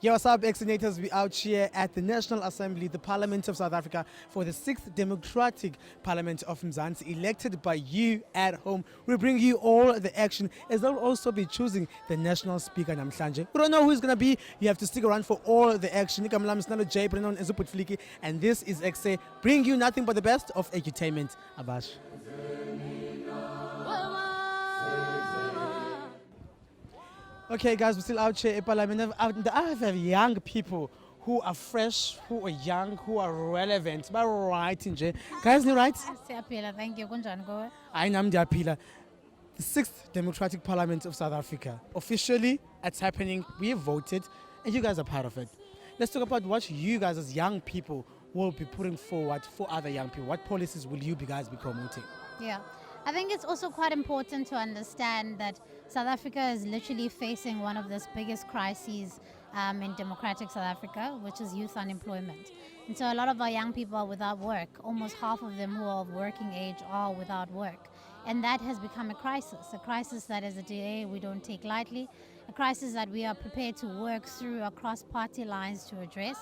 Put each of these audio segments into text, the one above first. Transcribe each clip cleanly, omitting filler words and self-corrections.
Yo, what's up, Exenators? We out here at the National Assembly, the Parliament of South Africa, for the 6th Democratic Parliament of Mzansi, elected by you at home. We bring you all the action, as they'll also be choosing the National Speaker namhlanje. We don't know who it's going to be. You have to stick around for all the action. And this is Ekse, bring you nothing but the best of edutainment. Abash. Okay, guys, we're still out here at Parliament. I have young people who are fresh, who are young, who are relevant. But right, guys, you right? Thank you. I'm Diapila. The 6th Democratic Parliament of South Africa. Officially, it's happening. We have voted, and you guys are part of it. Let's talk about what you guys as young people will be putting forward for other young people. What policies will you guys be promoting? Yeah. I think it's also quite important to understand that South Africa is literally facing one of the biggest crises in democratic South Africa, which is youth unemployment. And so a lot of our young people are without work. Almost half of them who are of working age are without work. And that has become a crisis that as a DA we don't take lightly, a crisis that we are prepared to work through across party lines to address.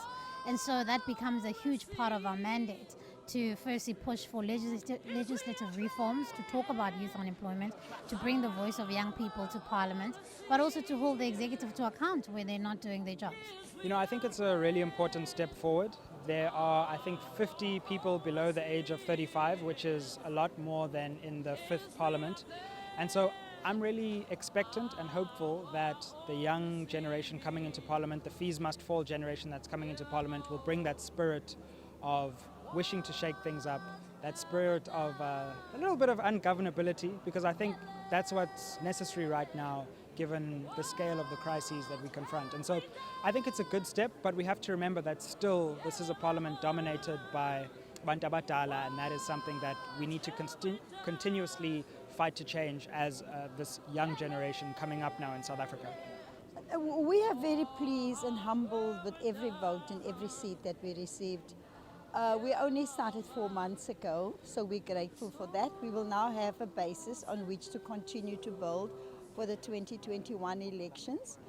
And so that becomes a huge part of our mandate, to firstly push for legislative reforms, to talk about youth unemployment, to bring the voice of young people to Parliament, but also to hold the executive to account where they're not doing their jobs. You know, I think it's a really important step forward. There are, I think, 50 people below the age of 35, which is a lot more than in the 5th Parliament. And so I'm really expectant and hopeful that the young generation coming into Parliament, the fees must fall generation that's coming into Parliament, will bring that spirit of wishing to shake things up, that spirit of a little bit of ungovernability, because I think that's what's necessary right now given the scale of the crises that we confront. And so I think it's a good step, but we have to remember that still this is a parliament dominated by Bantu Abadala, and that is something that we need to continuously fight to change as this young generation coming up now in South Africa. We are very pleased and humbled with every vote and every seat that we received. We only started 4 months ago, so we're grateful for that. We will now have a basis on which to continue to build for the 2021 elections.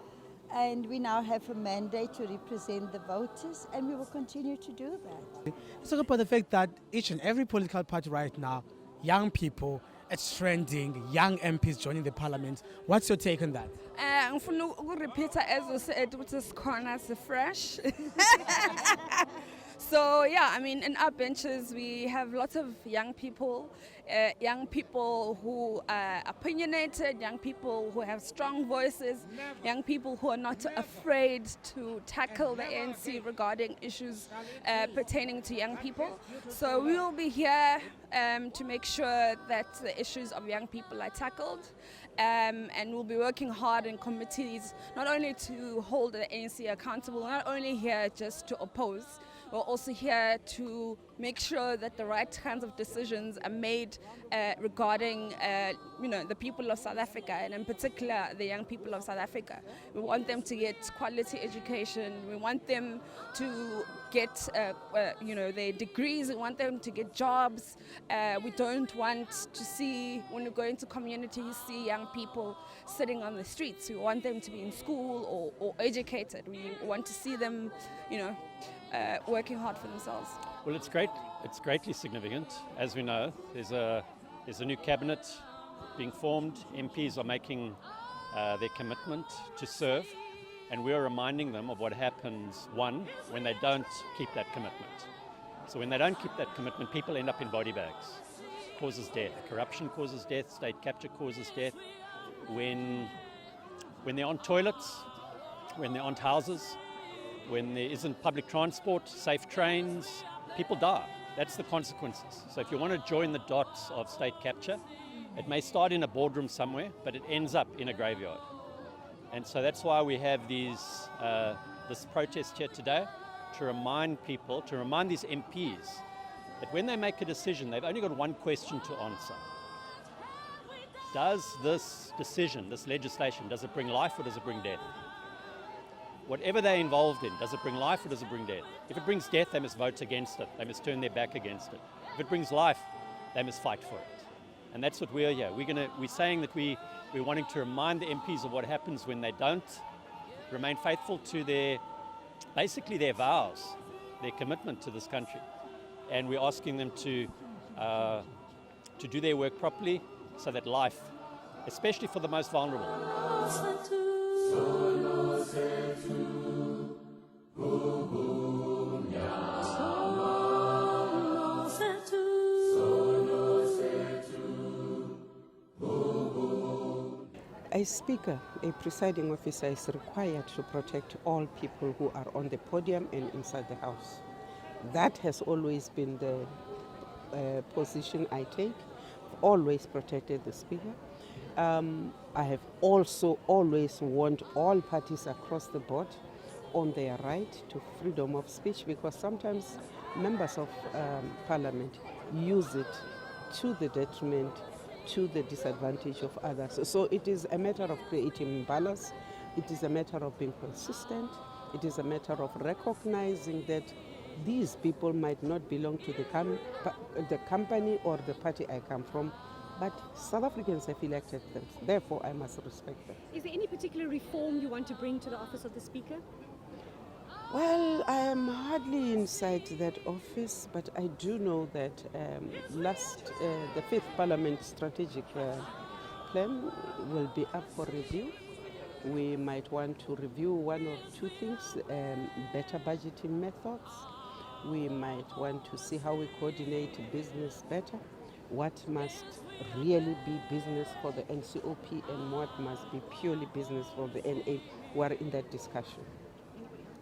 And we now have a mandate to represent the voters, and we will continue to do that. Let's talk about the fact that each and every political party right now, young people, it's trending, young MPs joining the Parliament. What's your take on that? I'm going to repeat as you said, which is corners fresh. So yeah, I mean, in our benches we have lots of young people who are opinionated, young people who have strong voices, young people who are not afraid to tackle the ANC regarding issues pertaining to young people. So we will be here to make sure that the issues of young people are tackled. And we'll be working hard in committees, not only to hold the ANC accountable, not only here just to oppose. We're also here to make sure that the right kinds of decisions are made regarding the people of South Africa, and in particular the young people of South Africa. We want them to get quality education. We want them to get their degrees. We want them to get jobs. We don't want to see, when we go into communities, see young people sitting on the streets. We want them to be in school or educated. We want to see them, working hard for themselves. Well, it's great. It's greatly significant. As we know, there's a new cabinet being formed. MPs are making their commitment to serve, and we are reminding them of what happens, one, when they don't keep that commitment. So when they don't keep that commitment, people end up in body bags. It causes death. Corruption causes death. State capture causes death. When there aren't toilets, when there aren't houses, when there isn't public transport, safe trains, people die. That's the consequences. So if you want to join the dots of state capture, it may start in a boardroom somewhere, but it ends up in a graveyard. And so that's why we have this protest here today, to remind people, to remind these MPs that when they make a decision, they've only got one question to answer. Does this decision, this legislation, does it bring life or does it bring death? Whatever they're involved in, does it bring life or does it bring death? If it brings death, they must vote against it. They must turn their back against it. If it brings life, they must fight for it. And that's what we're here. We're saying that we're wanting to remind the MPs of what happens when they don't remain faithful to basically their vows, their commitment to this country. And we're asking them to do their work properly so that life, especially for the most vulnerable. A speaker, a presiding officer, is required to protect all people who are on the podium and inside the house. That has always been the position I take. I've always protected the speaker. I have also always warned all parties across the board on their right to freedom of speech, because sometimes members of parliament use it to the detriment, to the disadvantage of others. So it is a matter of creating balance. It is a matter of being consistent. It is a matter of recognizing that these people might not belong to the company or the party I come from, but South Africans have elected them. Therefore, I must respect them. Is there any particular reform you want to bring to the office of the Speaker? Well, I am hardly inside that office, but I do know that the fifth Parliament strategic plan will be up for review. We might want to review one or two things, better budgeting methods. We might want to see how we coordinate business better, what must really be business for the NCOP and what must be purely business for the NA. We are in that discussion.